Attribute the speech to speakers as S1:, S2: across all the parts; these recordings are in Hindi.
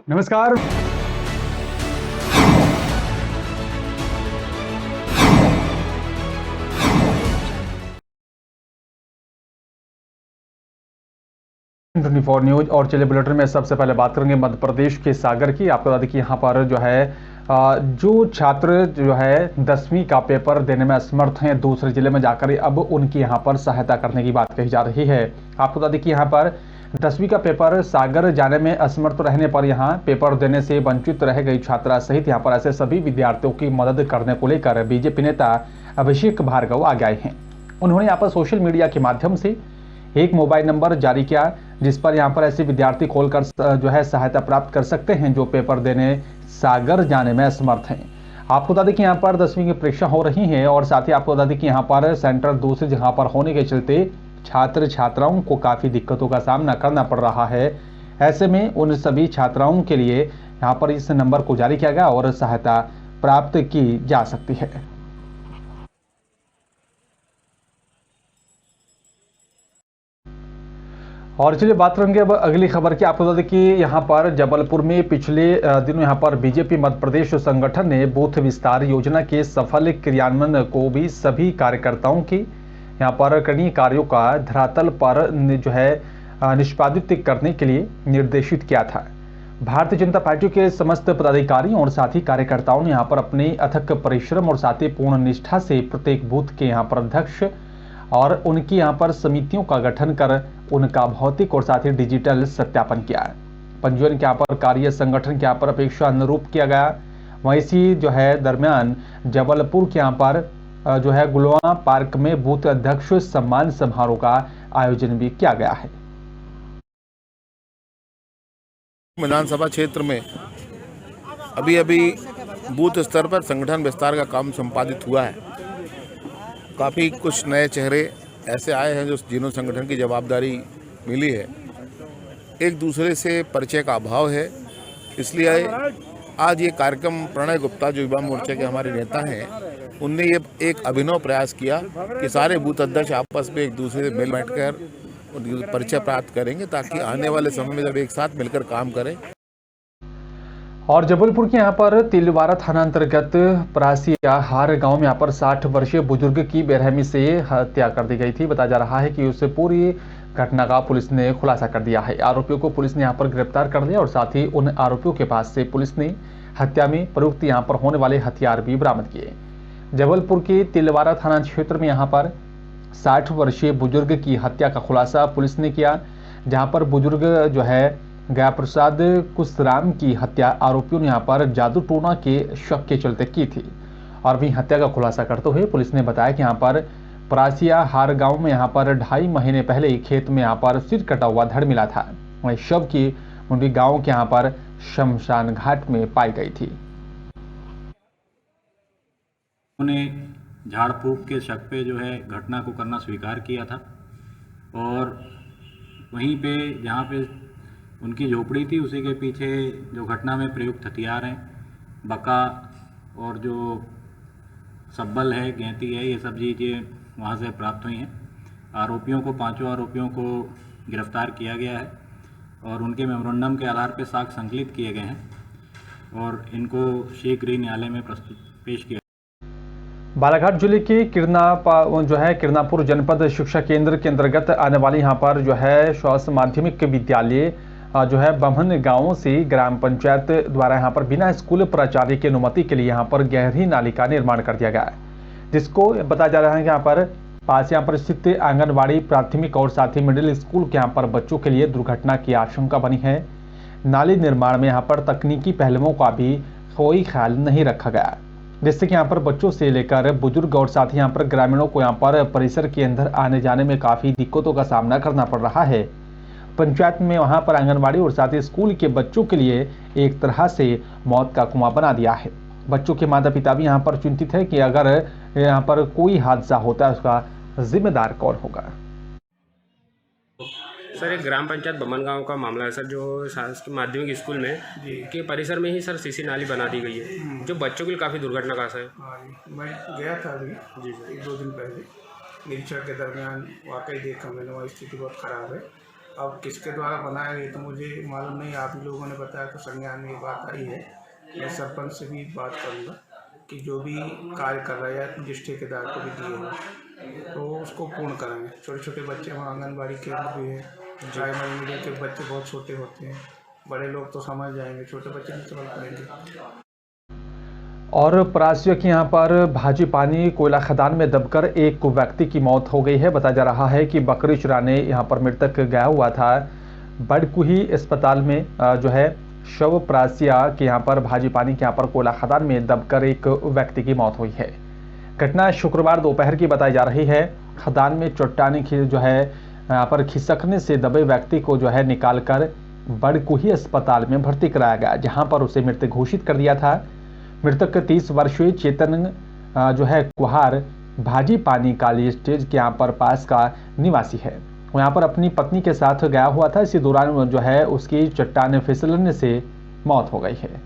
S1: नमस्कार। ट्वेंटी फोर न्यूज और चलिए बुलेटिन में सबसे पहले बात करेंगे मध्य प्रदेश के सागर की। आपको बता दें कि यहाँ पर जो है जो छात्र जो है 10वीं का पेपर देने में असमर्थ हैं, दूसरे जिले में जाकर अब उनकी यहाँ पर सहायता करने की बात कही जा रही है। आपको बता दें कि यहाँ पर 10वीं का पेपर सागर जाने में असमर्थ रहने पर यहाँ पेपर देने से वंचित रह गई छात्रा सहित यहाँ पर ऐसे सभी विद्यार्थियों की मदद करने को लेकर बीजेपी नेता अभिषेक भार्गव आगे आए हैं। उन्होंने यहाँ पर सोशल मीडिया के माध्यम से एक मोबाइल नंबर जारी किया जिस पर यहाँ पर ऐसे विद्यार्थी खोलकर जो है सहायता प्राप्त कर सकते हैं जो पेपर देने सागर जाने में असमर्थ हैं। आपको बता दें कि यहाँ पर 10वीं की परीक्षा हो रही है और साथ ही आपको बता दें कि यहाँ पर सेंटर दूसरी जगह पर होने के चलते छात्र छात्राओं को काफी दिक्कतों का सामना करना पड़ रहा है। ऐसे में उन सभी छात्राओं के लिए यहाँ पर इस नंबर को जारी किया गया और सहायता प्राप्त की जा सकती है। और चलिए बात करेंगे अब अगली खबर की। आपको बता दें कि यहाँ पर जबलपुर में पिछले दिनों यहाँ पर बीजेपी मध्य प्रदेश संगठन ने बूथ विस्तार योजना के सफल क्रियान्वयन को भी सभी कार्यकर्ताओं की यहाँ पर करनीय कार्यों का धरातल पर जो है निष्पादित करने के लिए निर्देशित किया था। भारतीय जनता पार्टी के समस्त पदाधिकारियों और साथी कार्यकर्ताओं ने यहाँ पर अपने अथक परिश्रम और साथ ही पूर्ण निष्ठा से प्रत्येक बूथ के यहाँ पर अध्यक्ष और उनकी यहाँ पर समितियों का गठन कर उनका भौतिक और साथ ही डिजिटल सत्यापन किया है। पंजीयन के यहाँ पर कार्य संगठन के यहाँ पर अपेक्षा अनुरूप किया गया। वहीं इसी जो है दरमियान जबलपुर के यहाँ पर जो है गुलवा पार्क में बूथ अध्यक्ष सम्मान समारोह का आयोजन भी किया गया है।
S2: विधानसभा क्षेत्र में अभी बूथ स्तर पर संगठन विस्तार का काम संपादित हुआ है। काफ़ी कुछ नए चेहरे ऐसे आए हैं जिन्होंने संगठन की जवाबदारी मिली है। एक दूसरे से परिचय का अभाव है, इसलिए आज ये कार्यक्रम प्रणय गुप्ता जो युवा मोर्चा के हमारे नेता हैं, उनने ये एक अभिनव प्रयास किया कि सारे बूथ अध्यक्ष आपस में एक दूसरे से मिल बैठकर परिचय प्राप्त करेंगे ताकि आने वाले समय में जब एक साथ मिलकर काम करें।
S1: और जबलपुर के यहाँ पर तिलवारा थाना अंतर्गत परासिया हार गांव में यहाँ पर 60 वर्षीय बुजुर्ग की बेरहमी से हत्या कर दी गई थी। बताया जा रहा है कि उस पूरी घटना का पुलिस ने खुलासा कर दिया है। आरोपियों को पुलिस ने यहाँ पर गिरफ्तार कर लिया और साथ ही उन आरोपियों के पास से पुलिस ने हत्या में प्रयुक्त यहाँ पर होने वाले हथियार भी बरामद किए। जबलपुर के तिलवारा थाना क्षेत्र में यहाँ पर 60 वर्षीय बुजुर्ग की हत्या का खुलासा पुलिस ने किया, जहाँ पर बुजुर्ग जो है गया प्रसाद कुशराम की हत्या आरोपियों ने यहाँ पर जादू टोना के शक के चलते की थी। और वहीं हत्या का खुलासा करते हुए पुलिस ने बताया कि यहाँ पर परासिया हार गांव में यहाँ पर 2.5 महीने पहले ही खेत में यहाँ पर सिर कटा हुआ धड़ मिला था। वहीं शव की मुंडी गांव के यहाँ पर शमशान घाट में पाई गई थी।
S3: उन्होंने झाड़ फूक के शक पे जो है घटना को करना स्वीकार किया था और वहीं पे जहाँ पे उनकी झोपड़ी थी उसी के पीछे जो घटना में प्रयुक्त हथियार हैं, बका और जो सब्बल है, गैंती है, ये सब चीज़ें वहाँ से प्राप्त हुई हैं। आरोपियों को 5 आरोपियों को गिरफ्तार किया गया है और उनके मेमोरेंडम के आधार पर साक्ष्य संकलित किए गए हैं और इनको शीघ्र ही न्यायालय में पेश किया।
S1: बालाघाट जिले के किरनापुर जनपद शिक्षा केंद्र के अंतर्गत आने वाली यहाँ पर जो है स्वास्थ्य माध्यमिक विद्यालय जो है बमन गांवों से ग्राम पंचायत द्वारा यहाँ पर बिना स्कूल प्राचार्य की अनुमति के लिए यहाँ पर गहरी नाली का निर्माण कर दिया गया है, जिसको बताया जा रहा है कि यहाँ पर पास यहाँ पर स्थित आंगनबाड़ी, प्राथमिक और साथ ही मिडिल स्कूल के यहाँ पर बच्चों के लिए दुर्घटना की आशंका बनी है। नाली निर्माण में यहाँ पर तकनीकी पहलुओं का भी कोई ख्याल नहीं रखा गया, जिससे कि यहाँ पर बच्चों से लेकर बुजुर्ग और साथ ही यहाँ पर ग्रामीणों को यहाँ पर परिसर के अंदर आने जाने में काफी दिक्कतों का सामना करना पड़ रहा है। पंचायत में वहां पर आंगनबाड़ी और साथ ही स्कूल के बच्चों के लिए एक तरह से मौत का कुआं बना दिया है। बच्चों के माता पिता भी यहाँ पर चिंतित है कि अगर यहाँ पर कोई हादसा होता है उसका जिम्मेदार कौन होगा।
S4: सर एक ग्राम पंचायत बमन गांव का मामला है सर, जो शासकीय माध्यमिक स्कूल में के परिसर में ही सर सीसी नाली बना दी गई है जो बच्चों के लिए काफ़ी दुर्घटना का है।
S5: हाँ जी, मैं गया था अभी जी सर 1-2 दिन पहले निरीक्षण के दरमियान वाकई देखा मैंने वहाँ स्थिति बहुत ख़राब है अब किसके द्वारा बनाया गया तो मुझे मालूम नहीं, आप ही लोगों ने बताया तो संज्ञान में ये बात आई है। मैं सरपंच से भी बात करूँगा कि जो भी कार्य कर रहा है या जिस ठेकेदार को भी दिए हैं तो उसको पूर्ण कराएं। छोटे छोटे बच्चे वहाँ आंगनबाड़ी केंद्र भी है, प्राइमरी मीडियम के बच्चे बहुत छोटे होते हैं, बड़े लोग तो समझ जाएंगे, छोटे बच्चे नहीं समझ पाएंगे।
S1: और परासिया के यहाँ पर भाजी पानी कोयला खदान में दबकर एक व्यक्ति की मौत हो गई है। बताया जा रहा है कि बकरी चुराने यहाँ पर मृतक गया हुआ था। बड़कुही अस्पताल में जो है शव परासिया के यहाँ पर भाजी पानी के यहाँ पर कोयला खदान में दबकर एक व्यक्ति की मौत हुई है। घटना शुक्रवार दोपहर की बताई जा रही है। खदान में चट्टानी जो है यहाँ पर खिसकने से दबे व्यक्ति को जो है निकालकर बड़कुही अस्पताल में भर्ती कराया गया, जहाँ पर उसे मृत घोषित कर दिया था। मृतक 30 वर्षीय चेतन जो है कुहार भाजी पानी काली स्टेज के यहाँ पर पास का निवासी है। वो यहाँ पर अपनी पत्नी के साथ गया हुआ था। इसी दौरान जो है उसकी चट्टान फिसलने से मौत हो गई है।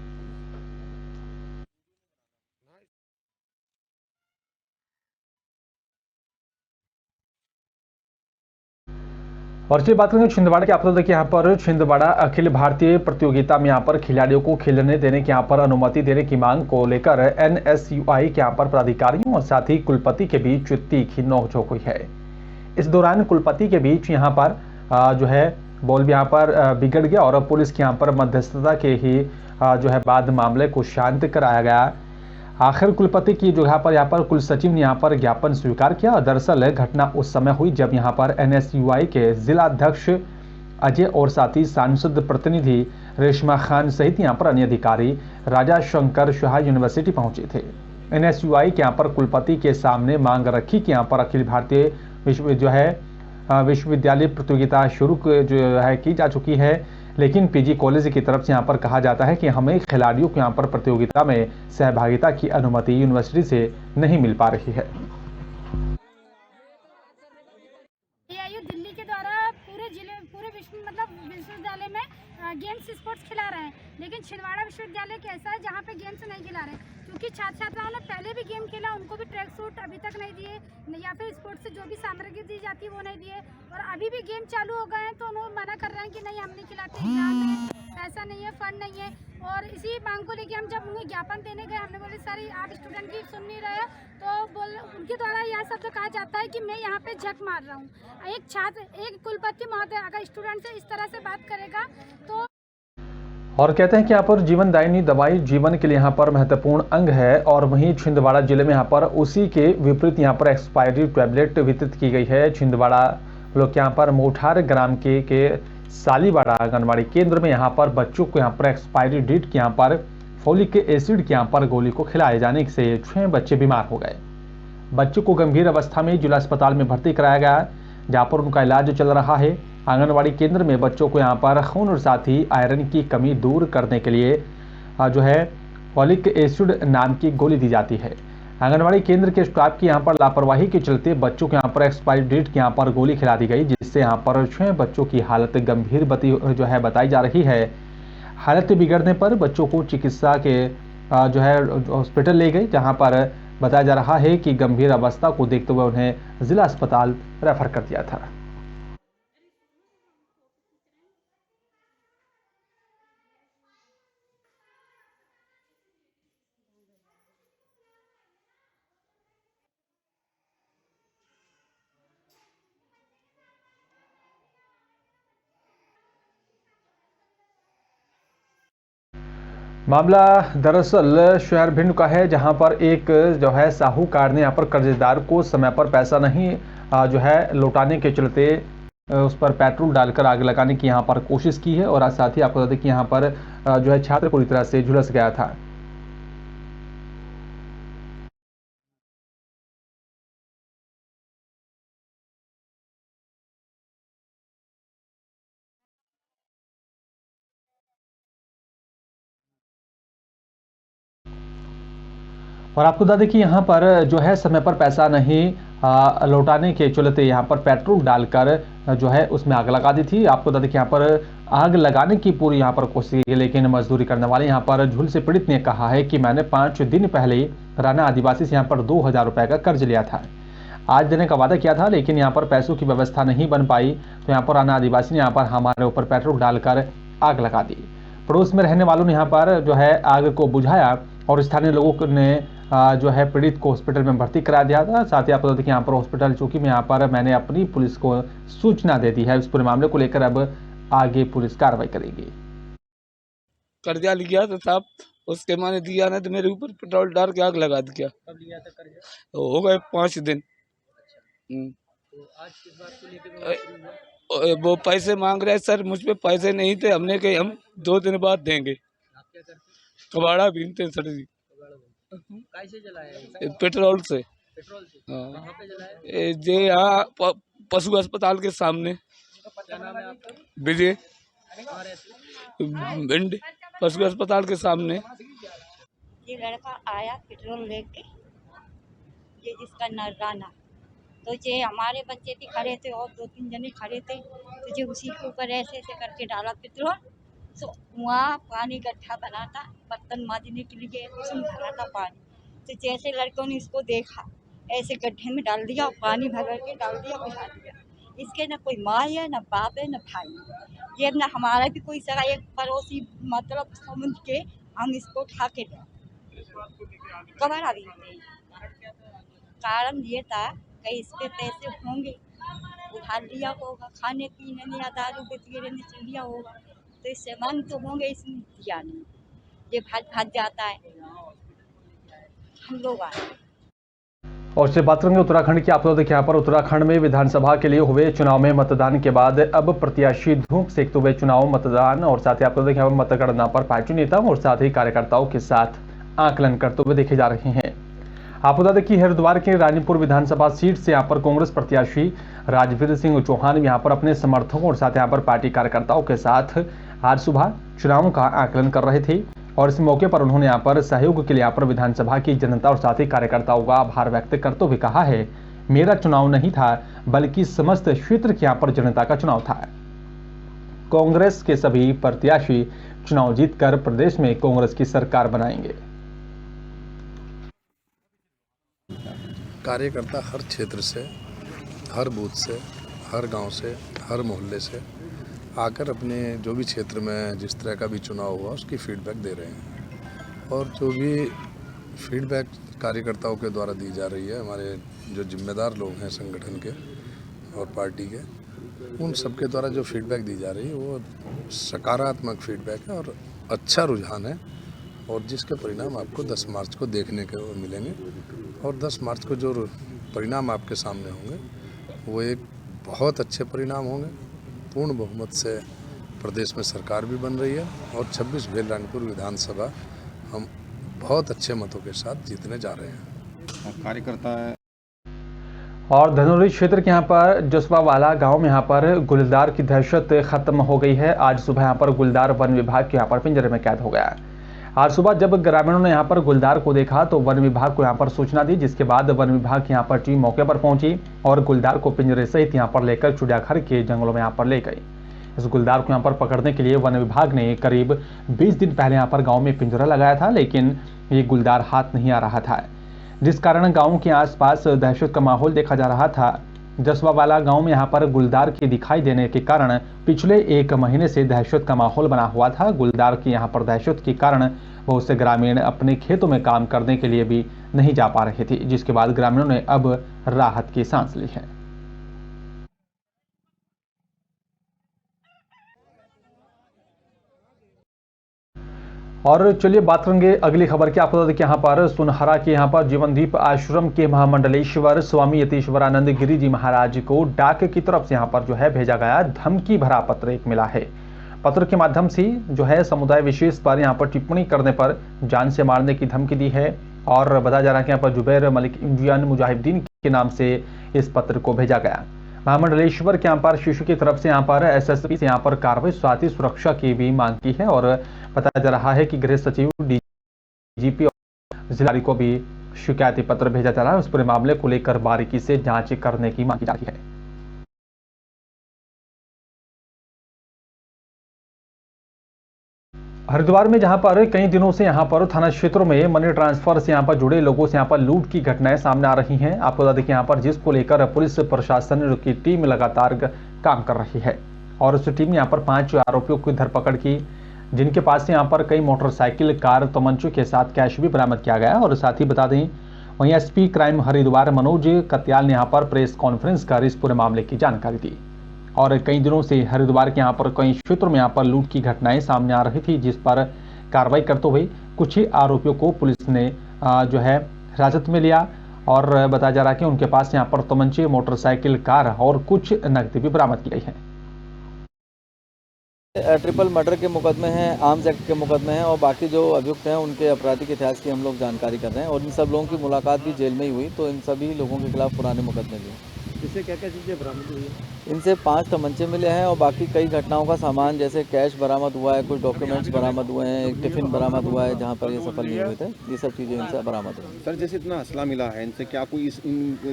S1: और चलिए बात करेंगे छिंदवाड़ा की। आप लोग देखिए यहाँ पर छिंदवाड़ा अखिल भारतीय प्रतियोगिता में यहाँ पर खिलाड़ियों को खेलने देने की यहाँ पर अनुमति देने की मांग को लेकर NSUI के यहाँ पर पदाधिकारियों और साथ ही कुलपति के बीच तीखी नोकझोंक हुई है। इस दौरान कुलपति के बीच यहाँ पर जो है बोल भी यहाँ पर बिगड़ गया और पुलिस के यहाँ पर मध्यस्थता के ही जो है बाद मामले को शांत कराया गया। आखिर कुलपति की जगह पर यहाँ पर कुल सचिव ने यहाँ पर ज्ञापन स्वीकार किया। दरअसल घटना उस समय हुई जब यहाँ पर NSUI के जिला अध्यक्ष अजय और साथ ही सांसद प्रतिनिधि रेशमा खान सहित यहाँ पर अन्य अधिकारी राजा शंकर शाह यूनिवर्सिटी पहुंचे थे। NSUI के यहाँ पर कुलपति के सामने मांग रखी कि यहाँ पर अखिल भारतीय विश्वविद्यालय प्रतियोगिता शुरू जो है की जा चुकी है, लेकिन PG कॉलेज की तरफ से यहाँ पर कहा जाता है कि हमें खिलाड़ियों को यहाँ पर प्रतियोगिता में सहभागिता की अनुमति यूनिवर्सिटी से नहीं मिल पा रही है।
S6: दिल्ली के द्वारा पूरे विश्वविद्यालय में गेम्स स्पोर्ट्स खिला रहे हैं, लेकिन छिंदवाड़ा विश्वविद्यालय कैसा है जहाँ पे गेम्स नहीं खिला रहे, क्योंकि छात्र छात्राओं ने पहले भी गेम खेला, उनको भी ट्रैक सूट अभी तक नहीं दिए, या फिर स्पोर्ट्स से जो भी सामग्री दी जाती है वो नहीं दिए, और अभी भी गेम चालू हो गए हैं तो उन्होंने मना कर रहे हैं कि नहीं हम नहीं खिलाते, एग्जाम है, पैसा नहीं है, फंड नहीं है। और इसी मांग को लेकर हम जब उन्हें ज्ञापन देने गए, हमने बोले सर आप स्टूडेंट की सुन नहीं रहे, तो उनके द्वारा यह शब्द कहा जाता है कि मैं यहाँ पे झक मार रहा हूँ। एक कुलपति महोदय अगर स्टूडेंट से इस तरह से बात करेगा तो।
S1: और कहते हैं कि यहाँ पर जीवनदायिनी दवाई जीवन के लिए यहाँ पर महत्वपूर्ण अंग है, और वहीं छिंदवाड़ा जिले में यहाँ पर उसी के विपरीत यहाँ पर एक्सपायरी टैबलेट वितरित की गई है। छिंदवाड़ा लोग यहाँ पर मोठार ग्राम के सालीवाड़ा आंगनबाड़ी केंद्र में यहाँ पर बच्चों को यहाँ पर एक्सपायरी डेट के यहाँ पर फोलिक एसिड के यहाँ पर गोली को खिलाए जाने से 6 बच्चे बीमार हो गए। बच्चों को गंभीर अवस्था में जिला अस्पताल में भर्ती कराया गया, जहाँ पर उनका इलाज चल रहा है। आंगनबाड़ी केंद्र में बच्चों को यहाँ पर खून और साथ ही आयरन की कमी दूर करने के लिए जो है फोलिक एसिड नाम की गोली दी जाती है। आंगनबाड़ी केंद्र के स्टाफ की यहाँ पर लापरवाही के चलते बच्चों को यहाँ पर एक्सपायरी डेट की यहाँ पर गोली खिला दी गई, जिससे यहाँ पर 6 बच्चों की हालत गंभीर बताई जा रही है। हालत बिगड़ने पर बच्चों को चिकित्सा के जो है हॉस्पिटल ले गए, जहाँ पर बताया जा रहा है कि गंभीर अवस्था को देखते हुए उन्हें जिला अस्पताल रेफर कर दिया था। मामला दरअसल शहर भिंड का है, जहां पर एक जो है साहूकार ने यहां पर कर्जदार को समय पर पैसा नहीं जो है लौटाने के चलते उस पर पेट्रोल डालकर आग लगाने की यहां पर कोशिश की है, और साथ ही आपको बता दें कि यहां पर जो है छात्र पूरी तरह से झुलस गया था। और आपको बता दें कि यहाँ पर जो है समय पर पैसा नहीं लौटाने के चलते यहाँ पर पेट्रोल डालकर जो है उसमें आग लगा दी थी। आपको बता दें कि यहाँ पर आग लगाने की पूरी यहाँ पर कोशिश की, लेकिन मजदूरी करने वाले यहाँ पर झुल से पीड़ित ने कहा है कि मैंने 5 दिन पहले राना आदिवासी से यहाँ पर 2000 रुपए का कर्ज लिया था। आज देने का वादा किया था, लेकिन यहाँ पर पैसों की व्यवस्था नहीं बन पाई तो यहाँ पर आना आदिवासी ने यहाँ पर हमारे ऊपर पेट्रोल डालकर आग लगा दी। पड़ोस में रहने वालों ने यहाँ पर जो है आग को बुझाया और स्थानीय लोगों ने जो है पीड़ित को हॉस्पिटल में भर्ती करा दिया था। साथ ही आप बता दें कि यहाँ पर हॉस्पिटल चौकी में यहाँ पर मैंने अपनी पुलिस को सूचना दे दी है। इस पूरे मामले को लेकर अब आगे पुलिस कार्रवाई करेगी।
S7: कर्जा लिया तो साहब उसके माने दिया ना तो मेरे ऊपर पेट्रोल डाल के आग लगा दिया।
S8: कब लिया था कर्जा?
S7: तो हो गए 5 दिन।
S8: तो आज किस बात को लेकर
S7: वो पैसे मांग रहे सर, मुझ पे पैसे नहीं थे। हमने कही हम 2 दिन बाद देंगे।
S8: आप क्या करते?
S7: कबाड़ा बीनते हैं सर जी।
S8: कैसे जलाया है?
S7: पेट्रोल से।
S8: पेट्रोल से?
S7: हाँ।
S8: कहाँ पे जलाया?
S7: जे यहाँ पशु अस्पताल के सामने।
S8: क्या नाम है आपका?
S7: विजय
S8: कहाँ रहते हो?
S7: भिंड पशु अस्पताल के सामने।
S9: ये लड़का आया पेट्रोल लेके, ये जिसका राना, तो ये हमारे बच्चे भी खड़े थे और 2-3 जने खड़े थे, तो ये उसी के ऊपर ऐसे ऐसे करके डाला पेट्रोल। तो वहाँ पानी गड्ढा बना था बर्तन मांजने के लिए, उसमें भरा था पानी। तो जैसे लड़कों ने इसको देखा ऐसे गड्ढे में डाल दिया और पानी भर के डाल दिया, बुझा दिया। इसके न कोई माँ है, न बाप है, न भाई है। ये न हमारा भी कोई सगा, एक पड़ोसी मतलब समझ के हम इसको उठा के गए कबाड़ा भी। कारण ये था कि इस पे पैसे होंगे, उधार लिया होगा, खाने पीने या दारू वगैरह ने लिया होगा, तो इससे मांग तो होंगे, इसने दिया नहीं। ये भाग जाता है, हम लोग आए।
S1: और से बात करेंगे उत्तराखंड की। आप लोग देखिए यहाँ पर उत्तराखंड में विधानसभा के लिए हुए चुनाव में मतदान के बाद अब प्रत्याशी धूप सेकते हुए चुनाव मतदान और साथ ही आप लोग देखिए मतगणना पर पार्टी नेताओं और साथ ही कार्यकर्ताओं के साथ आकलन करते हुए देखे जा रहे हैं। आपको बता दें कि हरिद्वार के रानीपुर विधानसभा सीट से यहाँ पर कांग्रेस प्रत्याशी राजवीर सिंह चौहान यहाँ पर अपने समर्थकों और साथ यहाँ पर पार्टी कार्यकर्ताओं के साथ आज सुबह चुनावों का आकलन कर रहे थे और इस मौके पर उन्होंने यहाँ पर सहयोग के लिए यहाँ पर विधानसभा की जनता और साथ ही कार्यकर्ताओं का आभार व्यक्त करते हुए कहा है, मेरा चुनाव नहीं था बल्कि समस्त क्षेत्र के यहाँ पर जनता का चुनाव था। कांग्रेस के सभी प्रत्याशी चुनाव जीतकर प्रदेश में कांग्रेस की सरकार बनाएंगे।
S2: कार्यकर्ता हर क्षेत्र से, हर बूथ से, हर गांव से, हर मोहल्ले से आकर अपने जो भी क्षेत्र में जिस तरह का भी चुनाव हुआ उसकी फीडबैक दे रहे हैं। और जो भी फीडबैक कार्यकर्ताओं के द्वारा दी जा रही है, हमारे जो जिम्मेदार लोग हैं संगठन के और पार्टी के, उन सबके द्वारा जो फीडबैक दी जा रही है वो सकारात्मक फीडबैक है और अच्छा रुझान है, और जिसके परिणाम आपको 10 मार्च को देखने के मिलेंगे। और 10 मार्च को जो परिणाम आपके सामने होंगे वो एक बहुत अच्छे परिणाम होंगे। पूर्ण बहुमत से प्रदेश में सरकार भी बन रही है और 26 भेल रानीपुर विधानसभा हम बहुत अच्छे मतों के साथ जीतने जा रहे हैं।
S3: कार्यकर्ता
S1: और धनौरी क्षेत्र के यहाँ पर जसवावाला गांव में यहाँ पर गुलदार की दहशत खत्म हो गई है। आज सुबह यहाँ पर गुलदार वन विभाग के यहाँ पर पिंजरे में कैद हो गया। आज सुबह जब ग्रामीणों ने यहाँ पर गुलदार को देखा तो वन विभाग को यहाँ पर सूचना दी, जिसके बाद वन विभाग की यहाँ पर टीम मौके पर पहुंची और गुलदार को पिंजरे सहित यहाँ पर लेकर चिड़ियाघर के जंगलों में यहाँ पर ले गई। इस गुलदार को यहाँ पर पकड़ने के लिए वन विभाग ने करीब 20 दिन पहले यहाँ पर गाँव में पिंजरा लगाया था, लेकिन ये गुलदार हाथ नहीं आ रहा था, जिस कारण गाँव के आसपास दहशत का माहौल देखा जा रहा था। जसवावाला गांव में यहां पर गुलदार के दिखाई देने के कारण पिछले 1 महीने से दहशत का माहौल बना हुआ था। गुलदार की यहां पर दहशत के कारण बहुत से ग्रामीण अपने खेतों में काम करने के लिए भी नहीं जा पा रहे थे, जिसके बाद ग्रामीणों ने अब राहत की सांस ली है। और चलिए बात करेंगे अगली खबर की। आपको बता दें कि यहाँ पर सुनहरा के यहाँ पर जीवनदीप आश्रम के महामंडलेश्वर स्वामी यतीश्वरानंद गिरी जी महाराज को डाक की तरफ से यहाँ पर जो है भेजा गया धमकी भरा पत्र एक मिला है। पत्र के माध्यम से जो है समुदाय विशेष पर यहाँ पर टिप्पणी करने पर जान से मारने की धमकी दी है और बताया जा रहा है कि यहाँ पर जुबैर मलिक इंडियन मुजाहिदीन के नाम से इस पत्र को भेजा गया। महामंडलेश्वर के यहाँ पर शिशु की तरफ से यहाँ पर एसएसपी से यहाँ पर कार्रवाई साथ ही सुरक्षा की भी मांग की है और बताया जा रहा है कि गृह सचिव डीजीपी और जिलाधिकारी को भी शिकायती पत्र भेजा जा रहा है। उस पूरे मामले को लेकर बारीकी से जांच करने की मांग की जा रही है। हरिद्वार में जहां पर कई दिनों से यहां पर थाना क्षेत्रों में मनी ट्रांसफर से यहां पर जुड़े लोगों से यहां पर लूट की घटनाएं सामने आ रही हैं। आपको बता दें कि यहां पर जिसको लेकर पुलिस प्रशासन की टीम लगातार काम कर रही है और उस टीम ने यहां पर 5 आरोपियों की धरपकड़ की, जिनके पास से यहां पर कई मोटरसाइकिल, कार, तमंचों के साथ कैश भी बरामद किया गया। और साथ ही बता दें वहीं एसपी क्राइम हरिद्वार मनोज कत्याल ने यहां पर प्रेस कॉन्फ्रेंस कर इस पूरे मामले की जानकारी दी। और कई दिनों से हरिद्वार के यहाँ पर कई क्षेत्रों में यहाँ पर लूट की घटनाएं सामने आ रही थी, जिस पर कार्रवाई करते हुए कुछ ही आरोपियों को पुलिस ने जो है हिरासत में लिया और बताया जा रहा है कि उनके पास यहाँ पर तमंचे, मोटरसाइकिल, कार और कुछ नकदी भी बरामद की गई है।
S10: ट्रिपल मर्डर के मुकदमे हैं, आर्म्स एक्ट के मुकदमे हैं और बाकी जो अभियुक्त हैं उनके आपराधिक इतिहास की हम लोग जानकारी कर रहे हैं और इन सब लोगों की मुलाकात भी जेल में ही हुई, तो इन सभी लोगों के खिलाफ पुराने मुकदमे लिए।
S8: इससे क्या क्या चीज़ें बरामद हुई है?
S10: इनसे 5 तमंचे मिले हैं और बाकी कई घटनाओं का सामान जैसे कैश बरामद हुआ है, कुछ डॉक्यूमेंट्स बरामद हुए हैं, एक टिफिन बरामद हुआ है जहां पर ये सफल नहीं हुए थे। ये सब चीज़ें इनसे बरामद हुई।
S11: सर, जैसे इतना असला मिला है इनसे, क्या कोई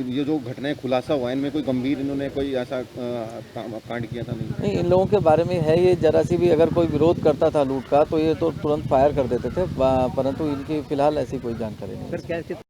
S11: ये जो घटनाएं खुलासा हुआ है इनमें कोई गंभीर इन्होंने कोई ऐसा कांड किया था?
S10: नहीं, इन लोगों के बारे में है ये जरा सी भी अगर कोई विरोध करता था लूट का तो ये तो तुरंत फायर कर देते थे, परंतु इनकी फिलहाल ऐसी कोई जानकारी नहीं है।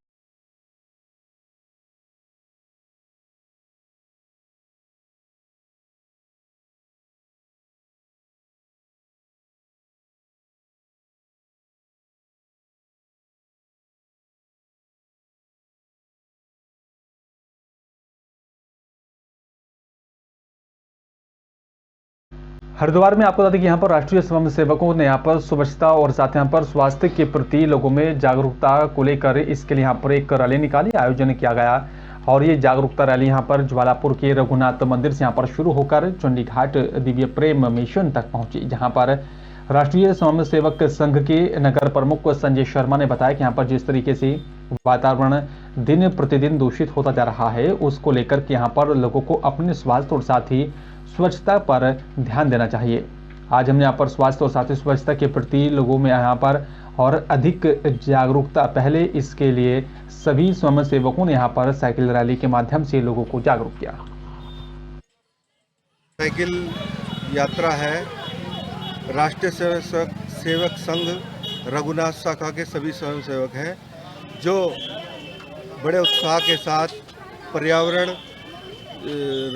S1: हरिद्वार में आपको बता दें कि यहाँ पर राष्ट्रीय स्वयं सेवकों ने यहाँ पर स्वच्छता और साथ यहाँ पर स्वास्थ्य के प्रति लोगों में जागरूकता को लेकर इसके लिए यहाँ पर एक रैली निकाली, आयोजन किया गया और ये जागरूकता रैली यहाँ पर ज्वालापुर के रघुनाथ मंदिर से यहाँ पर शुरू होकर चंडीघाट दिव्य प्रेम मिशन तक पहुंची, जहाँ पर राष्ट्रीय स्वयं सेवक संघ के नगर प्रमुख संजय शर्मा ने बताया कि यहाँ पर जिस तरीके से वातावरण दिन प्रतिदिन दूषित होता जा रहा है उसको लेकर के यहाँ पर लोगों को अपने स्वास्थ्य और साथ ही स्वच्छता पर ध्यान देना चाहिए। आज हमने यहाँ पर स्वास्थ्य और साथ ही स्वच्छता के प्रति लोगों में यहाँ पर और अधिक जागरूकता, पहले इसके लिए सभी स्वयं सेवकों ने यहाँ पर साइकिल रैली के माध्यम से लोगों को जागरूक किया।
S11: साइकिल यात्रा है राष्ट्रीय सेवक संघ रघुनाथ शाखा के सभी स्वयं सेवक हैं जो बड़े उत्साह के साथ पर्यावरण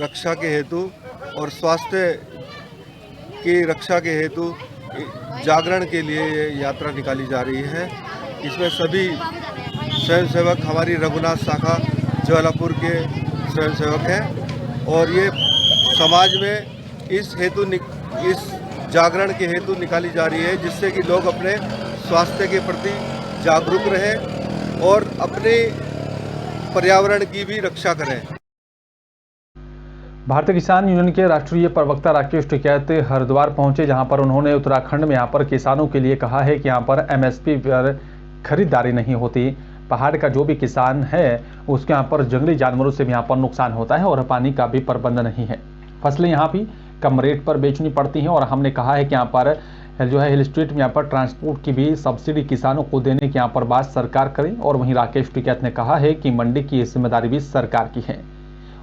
S11: रक्षा के हेतु और स्वास्थ्य की रक्षा के हेतु जागरण के लिए ये यात्रा निकाली जा रही है। इसमें सभी स्वयंसेवक हमारी रघुनाथ शाखा ज्वालापुर के स्वयंसेवक हैं और ये समाज में इस जागरण के हेतु निकाली जा रही है जिससे कि लोग अपने स्वास्थ्य के प्रति जागरूक रहें और अपने पर्यावरण की भी रक्षा करें।
S1: भारतीय किसान यूनियन के राष्ट्रीय प्रवक्ता राकेश टिकैत हरिद्वार पहुंचे, जहां पर उन्होंने उत्तराखंड में यहां पर किसानों के लिए कहा है कि यहां पर एमएसपी पर खरीदारी नहीं होती। पहाड़ का जो भी किसान है उसके यहां पर जंगली जानवरों से भी यहां पर नुकसान होता है और पानी का भी प्रबंध नहीं है। फसलें यहां भी कम रेट पर बेचनी पड़ती हैं और हमने कहा है कि यहाँ पर जो है हिल स्टेट में यहाँ पर ट्रांसपोर्ट की भी सब्सिडी किसानों को देने की यहाँ पर बात सरकार करे। और वहीं राकेश टिकैत ने कहा है कि मंडी की जिम्मेदारी भी सरकार की है,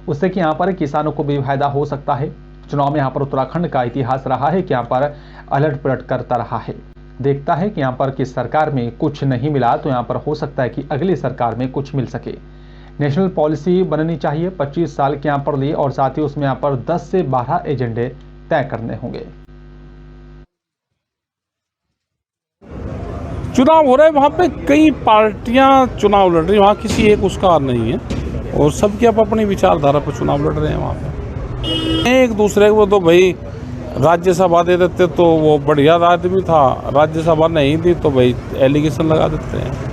S1: उससे कि यहाँ पर किसानों को भी फायदा हो सकता है। चुनाव में यहाँ पर उत्तराखंड का इतिहास रहा है कि यहाँ पर अलट पलट करता रहा है, देखता है कि यहाँ पर किस सरकार में कुछ नहीं मिला तो यहाँ पर हो सकता है कि अगली सरकार में कुछ मिल सके। नेशनल पॉलिसी बननी चाहिए 25 साल के यहाँ पर लिए और साथ ही उसमें यहाँ पर 10 से 12 एजेंडे तय करने होंगे।
S12: चुनाव हो रहा है, वहाँ पे कई पार्टियां चुनाव लड़ रही हैं, वहाँ किसी एक उसका नहीं है और सबके आप अपनी विचारधारा पर चुनाव लड़ रहे हैं। वहाँ पे एक दूसरे को तो भाई राज्यसभा दे देते तो वो बढ़िया आदमी था, राज्यसभा नहीं दी तो भाई एलिगेशन लगा देते हैं।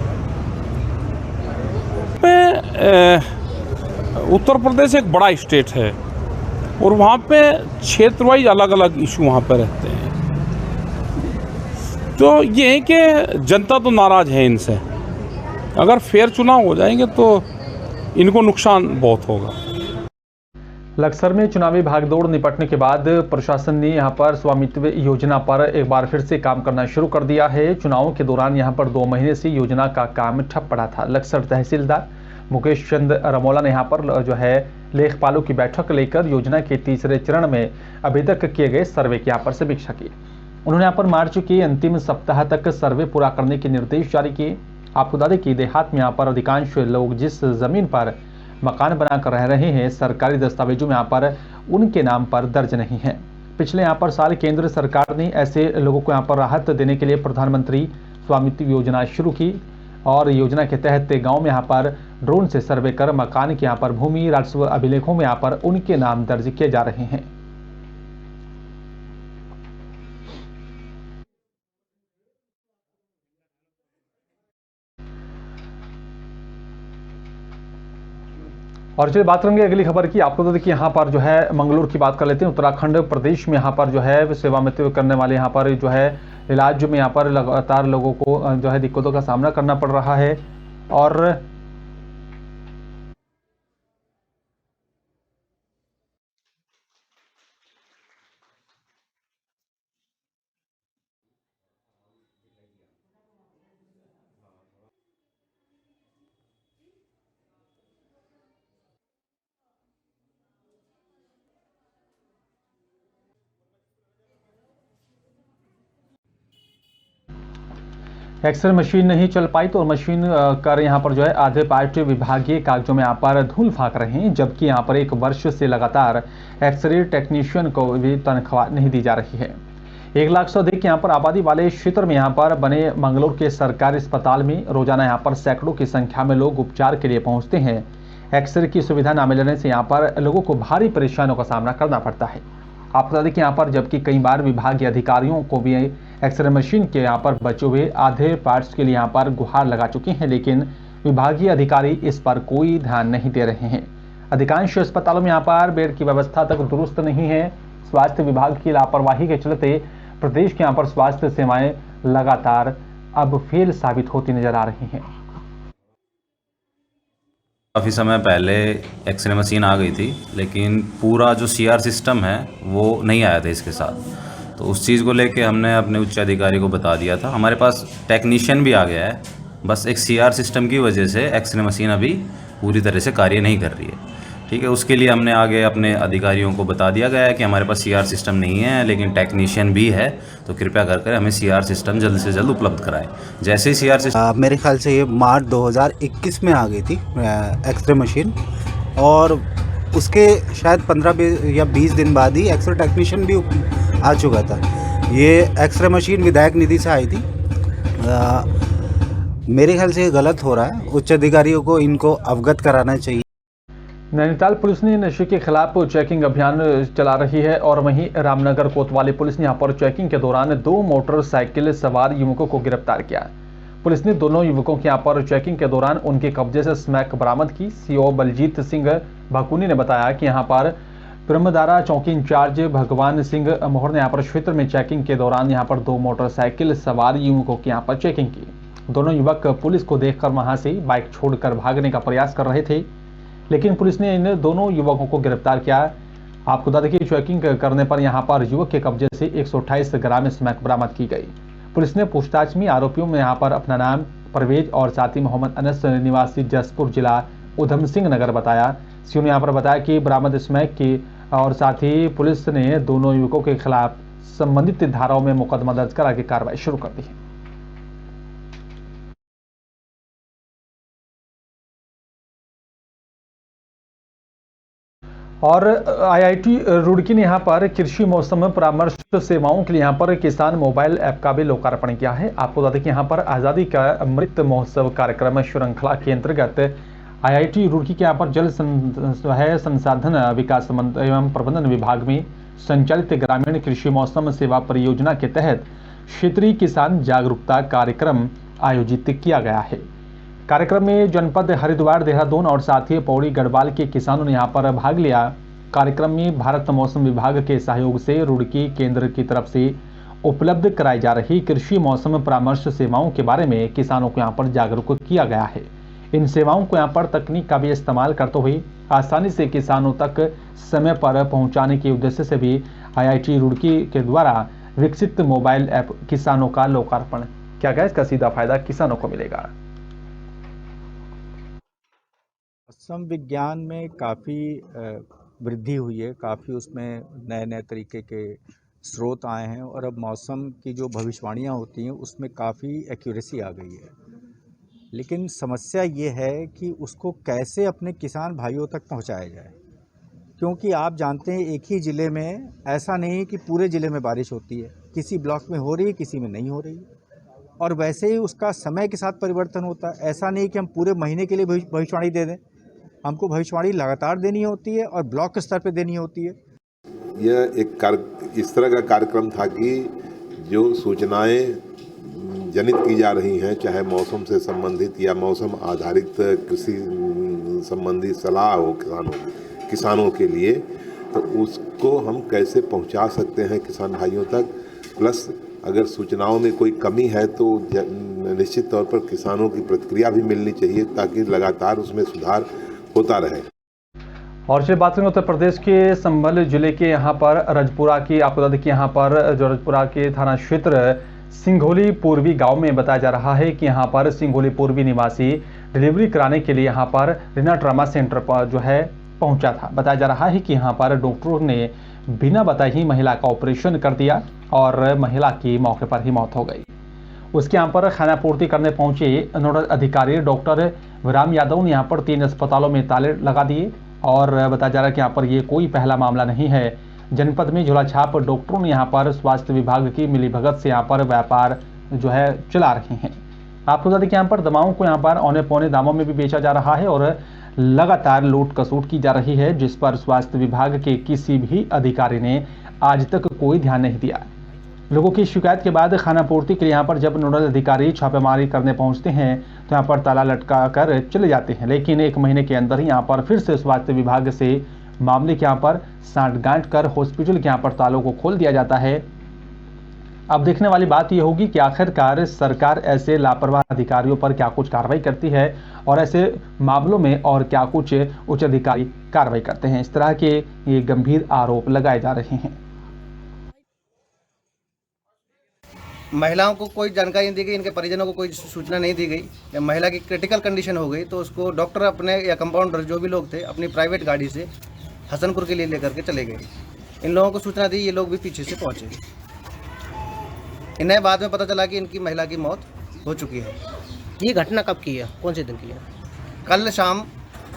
S12: उत्तर प्रदेश एक बड़ा स्टेट है और वहाँ पे क्षेत्र वाइज अलग अलग इशू वहाँ पे रहते हैं, तो ये है कि जनता तो नाराज है इनसे। अगर फेयर चुनाव हो जाएंगे तो इनको नुकसान बहुत होगा।
S1: लक्सर में चुनावी भागदौड़ निपटने के बाद प्रशासन ने यहां पर स्वामित्व योजना पर एक बार फिर से काम करना शुरू कर दिया है। चुनावों के दौरान यहां पर 2 महीने से योजना का काम ठप पड़ा था। लक्सर तहसीलदार मुकेश चंद रमोला ने यहां पर जो है लेखपालों की बैठक लेकर योजना के तीसरे चरण में अभी तक किए गए सर्वे की यहां पर समीक्षा की। उन्होंने यहाँ पर मार्च के अंतिम सप्ताह तक सर्वे पूरा करने के निर्देश जारी किए। आपको बता दें कि देहात में यहाँ पर अधिकांश लोग जिस जमीन पर मकान बनाकर रह रहे हैं, सरकारी दस्तावेजों में यहाँ पर उनके नाम पर दर्ज नहीं है। पिछले यहाँ पर साल केंद्र सरकार ने ऐसे लोगों को यहाँ पर राहत देने के लिए प्रधानमंत्री स्वामित्व योजना शुरू की और योजना के तहत गांव में यहाँ पर ड्रोन से सर्वे कर मकान के यहाँ पर भूमि राजस्व अभिलेखों में यहाँ पर उनके नाम दर्ज किए जा रहे हैं। और चलिए बात करेंगे अगली खबर की। आपको तो देखिए यहाँ पर जो है मंगलूर की बात कर लेते हैं। उत्तराखंड प्रदेश में यहाँ पर जो है सेवानिवृत्त करने वाले यहाँ पर जो है इलाज में यहाँ पर लगातार लोगों को जो है दिक्कतों का सामना करना पड़ रहा है। और एक्सरे मशीन नहीं चल पाई तो मशीन कर यहाँ पर जो है आधे पार्ट विभागीय कागजों में यहाँ पर धूल फाक रहे हैं, जबकि यहाँ पर 1 वर्ष से लगातार एक्सरे टेक्नीशियन को भी तनख्वाह नहीं दी जा रही है। 1 लाख से अधिक यहाँ पर आबादी वाले क्षेत्र में यहाँ पर बने मंगलूर के सरकारी अस्पताल में रोजाना यहाँ पर सैकड़ों की संख्या में लोग उपचार के लिए पहुंचते हैं। एक्सरे की सुविधा न मिलने से यहाँ पर लोगों को भारी परेशानियों का सामना करना पड़ता है। आपको बता दें कि यहाँ पर जबकि कई बार विभागीय अधिकारियों को भी एक्सरे मशीन के यहाँ पर बचे हुए आधे पार्ट्स के लिए यहाँ पर गुहार लगा चुके हैं, लेकिन विभागीय अधिकारी इस पर कोई ध्यान नहीं दे रहे हैं। अधिकांश अस्पतालों में यहाँ पर बेड की व्यवस्था तक दुरुस्त नहीं है। स्वास्थ्य विभाग की लापरवाही के चलते प्रदेश के यहाँ पर स्वास्थ्य सेवाएं लगातार अब फेल साबित होती नजर आ रही हैं।
S13: काफ़ी समय पहले एक्सरे मशीन आ गई थी, लेकिन पूरा जो CR सिस्टम है वो नहीं आया था इसके साथ। तो उस चीज़ को लेके हमने अपने उच्च अधिकारी को बता दिया था। हमारे पास टेक्नीशियन भी आ गया है, बस एक CR सिस्टम की वजह से एक्सरे मशीन अभी पूरी तरह से कार्य नहीं कर रही है। ठीक है, उसके लिए हमने आगे अपने अधिकारियों को बता दिया गया है कि हमारे पास CR सिस्टम नहीं है, लेकिन टेक्नीशियन भी है, तो कृपया कर हमें CR सिस्टम जल्द से जल्द उपलब्ध कराएं। जैसे ही CR सिस्टम
S14: मेरे ख्याल से ये मार्च 2021 में आ गई थी एक्सरे मशीन, और उसके शायद 15 या 20 दिन बाद ही एक्सरे टेक्नीशियन भी आ चुका था। ये एक्सरे मशीन विधायक निधि से आई थी। मेरे ख्याल से ये गलत हो रहा है। उच्च अधिकारियों को इनको अवगत कराना चाहिए।
S1: नैनीताल पुलिस ने नशे के खिलाफ चेकिंग अभियान चला रही है और वहीं रामनगर कोतवाली पुलिस ने यहां पर चेकिंग के दौरान 2 मोटरसाइकिल सवार युवकों को गिरफ्तार किया। पुलिस ने दोनों युवकों के यहां पर चेकिंग के दौरान उनके कब्जे से स्मैक बरामद की। CO बलजीत सिंह भकुनी ने बताया कि यहां पर ब्रह्मदारा चौकी इंचार्ज भगवान सिंह मोहर ने यहाँ पर क्षेत्र में चेकिंग के दौरान यहाँ पर 2 मोटरसाइकिल सवार युवकों की यहाँ पर चेकिंग की। दोनों युवक पुलिस को देखकर वहां से बाइक छोड़कर भागने का प्रयास कर रहे थे, लेकिन पुलिस ने इन दोनों युवकों को गिरफ्तार किया। आपको बता दें कि चेकिंग करने पर यहां पर युवक के कब्जे से 128 ग्राम स्मैक बरामद की गई। पुलिस ने पूछताछ में आरोपियों में यहां पर अपना नाम परवेज और साथ ही मोहम्मद अनस निवासी जसपुर जिला उधम सिंह नगर बताया। सीओ ने यहाँ पर बताया कि बरामद स्मैक की और साथ ही पुलिस ने दोनों युवकों के खिलाफ संबंधित धाराओं में मुकदमा दर्ज कर आगे कार्रवाई शुरू कर दी है। और IIT रुड़की ने यहाँ पर कृषि मौसम परामर्श सेवाओं के लिए यहाँ पर किसान मोबाइल ऐप का भी लोकार्पण किया है। आपको बता दें कि यहाँ पर आज़ादी का अमृत महोत्सव कार्यक्रम श्रृंखला के अंतर्गत IIT रुड़की के यहाँ पर जल संसाधन विकास एवं प्रबंधन विभाग में संचालित ग्रामीण कृषि मौसम सेवा परियोजना के तहत क्षेत्रीय किसान जागरूकता कार्यक्रम आयोजित किया गया है। कार्यक्रम में जनपद हरिद्वार, देहरादून और साथ ही पौड़ी गढ़वाल के किसानों ने यहाँ पर भाग लिया। कार्यक्रम में भारत मौसम विभाग के सहयोग से रुड़की केंद्र की तरफ से उपलब्ध कराई जा रही कृषि मौसम परामर्श सेवाओं के बारे में किसानों को यहाँ पर जागरूक किया गया है। इन सेवाओं को यहाँ पर तकनीक का भी इस्तेमाल करते हुए आसानी से किसानों तक समय पर पहुँचाने के उद्देश्य से भी IIT रुड़की के द्वारा विकसित मोबाइल ऐप किसानों का लोकार्पण किया गया। इसका सीधा फायदा किसानों को मिलेगा।
S15: मौसम विज्ञान में काफ़ी वृद्धि हुई है, काफ़ी उसमें नए नए तरीके के स्रोत आए हैं और अब मौसम की जो भविष्यवाणियाँ होती हैं उसमें काफ़ी एक्यूरेसी आ गई है। लेकिन समस्या ये है कि उसको कैसे अपने किसान भाइयों तक पहुंचाया जाए, क्योंकि आप जानते हैं एक ही ज़िले में ऐसा नहीं है कि पूरे ज़िले में बारिश होती है, किसी ब्लॉक में हो रही है, किसी में नहीं हो रही है, और वैसे ही उसका समय के साथ परिवर्तन होता है। ऐसा नहीं कि हम पूरे महीने के लिए भविष्यवाणी दे दें, हमको भविष्यवाणी लगातार देनी होती है और ब्लॉक स्तर पर देनी होती है।
S16: यह एक इस तरह का कार्यक्रम था कि जो सूचनाएं जनित की जा रही हैं, चाहे मौसम से संबंधित या मौसम आधारित कृषि संबंधी सलाह हो किसानों के लिए, तो उसको हम कैसे पहुंचा सकते हैं किसान भाइयों तक। प्लस अगर सूचनाओं में कोई कमी है तो निश्चित तौर पर किसानों की प्रतिक्रिया भी मिलनी चाहिए ताकि लगातार उसमें सुधार होता रहे।
S1: और चलिए बात करें उत्तर प्रदेश के संभल जिले के यहाँ पर रजपुरा की, आपको बता दें कि यहाँ पर जो रजपुरा के थाना क्षेत्र सिंघोली पूर्वी गांव में बताया जा रहा है कि यहाँ पर सिंघोली पूर्वी निवासी डिलीवरी कराने के लिए यहाँ पर रीना ट्रामा सेंटर पर जो है पहुंचा था। बताया जा रहा है कि यहाँ पर डॉक्टरों ने बिना बताए ही महिला का ऑपरेशन कर दिया और महिला की मौके पर ही मौत हो गई। उसके यहाँ पर खानापूर्ति करने पहुंचे नोडल अधिकारी डॉक्टर विराम यादव ने यहाँ पर 3 अस्पतालों में ताले लगा दिए और बताया जा रहा है कि यहाँ पर ये कोई पहला मामला नहीं है। जनपद में झोलाछाप डॉक्टरों ने यहाँ पर स्वास्थ्य विभाग की मिलीभगत से यहाँ पर व्यापार जो है चला रहे हैं। आपको बता दें कि यहाँ पर दवाओं को यहाँ पर औने पौने दामों में भी बेचा जा रहा है और लगातार लूट खसूट की जा रही है, जिस पर स्वास्थ्य विभाग के किसी भी अधिकारी ने आज तक कोई ध्यान नहीं दिया। लोगों की शिकायत के बाद खानापूर्ति के लिए यहाँ पर जब नोडल अधिकारी छापेमारी करने पहुंचते हैं तो यहाँ पर ताला लटका कर चले जाते हैं, लेकिन 1 महीने के अंदर ही यहाँ पर फिर से स्वास्थ्य विभाग से मामले के यहाँ पर सांठगांठ कर हॉस्पिटल के यहाँ पर तालों को खोल दिया जाता है। अब देखने वाली बात यह होगी कि आखिरकार सरकार ऐसे लापरवाह अधिकारियों पर क्या कुछ कार्रवाई करती है और ऐसे मामलों में और क्या कुछ उच्च अधिकारी कार्रवाई करते हैं। इस तरह के ये गंभीर आरोप लगाए जा रहे हैं।
S17: महिलाओं को कोई जानकारी नहीं दी गई, इनके परिजनों को कोई सूचना नहीं दी गई। जब महिला की क्रिटिकल कंडीशन हो गई तो उसको डॉक्टर अपने या कंपाउंडर जो भी लोग थे अपनी प्राइवेट गाड़ी से हसनपुर के लिए लेकर के चले गए। इन लोगों को सूचना दी, ये लोग भी पीछे से पहुंचे। इन्हें बाद में पता चला कि इनकी महिला की मौत हो चुकी है।
S8: ये घटना कब की है, कौन से दिन की है?
S17: कल शाम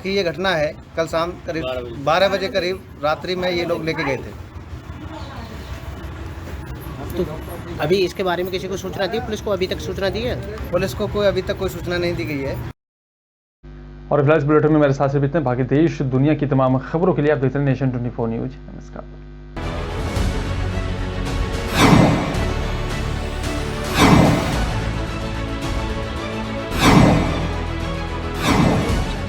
S17: की ये घटना है। कल शाम करीब 12 बजे करीब रात्रि में ये लोग लेके गए थे।
S8: तो अभी इसके बारे में किसी को सूचना दी? पुलिस को अभी तक सूचना दी है?
S17: पुलिस को अभी तक कोई सूचना नहीं दी गई है।
S1: और फ्लैश बुलेटिन में मेरे साथ से इतने। बाकी देश दुनिया की तमाम खबरों के लिए आप देखते हैं नेशन 24 न्यूज। नमस्कार।